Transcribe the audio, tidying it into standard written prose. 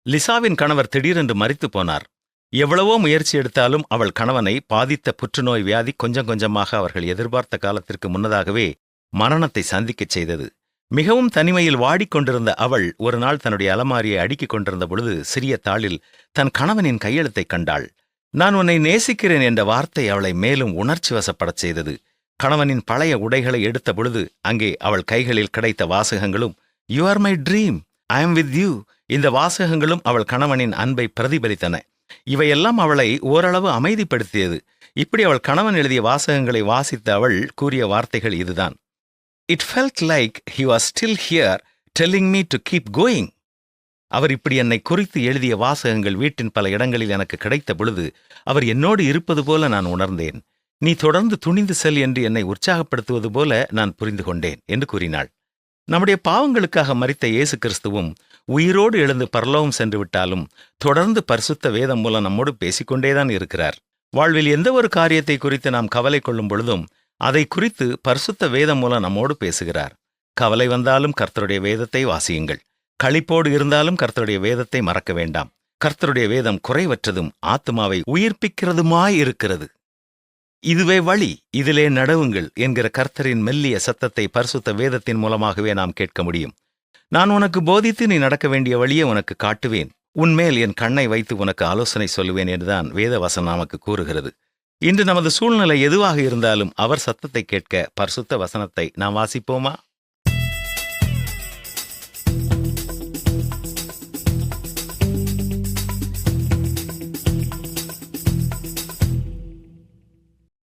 லிசாவின் கணவர் திடீரென்று மரித்துப் போனார். எவ்வளவோ முயற்சி எடுத்தாலும் அவள் கணவனை பாதித்த புற்றுநோய் வியாதி கொஞ்சம் கொஞ்சமாக அவர்கள் எதிர்பார்த்த காலத்திற்கு முன்னதாகவே மரணத்தை சந்திக்கச் செய்தது. மிகவும் தனிமையில் வாடிக்கொண்டிருந்த அவள் ஒரு நாள் தன்னுடைய அலமாரியை அடுக்கிக் கொண்டிருந்த பொழுது சிறிய தாளில் தன் கணவனின் கையெழுத்தைக் கண்டாள். நான் உன்னை நேசிக்கிறேன் என்ற வார்த்தை அவளை மேலும் உணர்ச்சி வசப்படச் செய்தது. கணவனின் பழைய உடைகளை எடுத்த பொழுது அங்கே அவள் கைகளில் கிடைத்த வாசகங்களும் you are my dream, I am with you, இந்த வாசகங்களும் அவள் கணவனின் அன்பை பிரதிபலித்தன. இவையெல்லாம் அவளை ஓரளவு அமைதிப்படுத்தியது. இப்படி அவள் கணவன் எழுதிய வாசகங்களை வாசித்த அவள் கூறிய வார்த்தைகள் இதுதான். It felt like he was still here telling me to keep going. அவர் இப்படி என்னை குறித்து எழுதிய வாசகங்கள் வீட்டின் பல இடங்களில் எனக்கு கிடைத்த பொழுது அவர் என்னோடு இருப்பது போல நான் உணர்ந்தேன். நீ தொடர்ந்து துணிந்து செல் என்று என்னை உற்சாகப்படுத்துவது போல நான் புரிந்து கொண்டேன் என்று கூறினாள். நம்முடைய பாவங்களுக்காக மரித்த இயேசு கிறிஸ்துவும் உயிரோடு எழுந்து பரலோகம் சென்று விட்டாலும் தொடர்ந்து பரிசுத்த வேதம் மூலம் நம்மோடு பேசிக்கொண்டேதான் இருக்கிறார். வாழ்வில் எந்த ஒரு காரியத்தை குறித்து நாம் கவலை கொள்ளும் பொழுதும் அதை குறித்து பரிசுத்த வேதம் மூலம் நம்மோடு பேசுகிறார். கவலை வந்தாலும் கர்த்தருடைய வேதத்தை வாசியுங்கள். களிப்போடு இருந்தாலும் கர்த்தருடைய வேதத்தை மறக்க வேண்டாம். கர்த்தருடைய வேதம் குறைவற்றதும் ஆத்துமாவை உயிர்ப்பிக்கிறதுமாயிருக்கிறது. இதுவே வழி, இதிலே நடவுங்கள் என்கிற கர்த்தரின் மெல்லிய சத்தத்தை பரிசுத்த வேதத்தின் மூலமாகவே நாம் கேட்க முடியும். நான் உனக்கு போதித்து நீ நடக்க வேண்டிய வழியை உனக்கு காட்டுவேன், உன்மேல் என் கண்ணை வைத்து உனக்கு ஆலோசனை சொல்லுவேன் என்றுதான் வேத வசனம் நமக்கு கூறுகிறது. இன்று நமது சூழ்நிலை எதுவாக இருந்தாலும் அவர் சத்தத்தை கேட்க பரிசுத்த வசனத்தை நாம் வாசிப்போமா?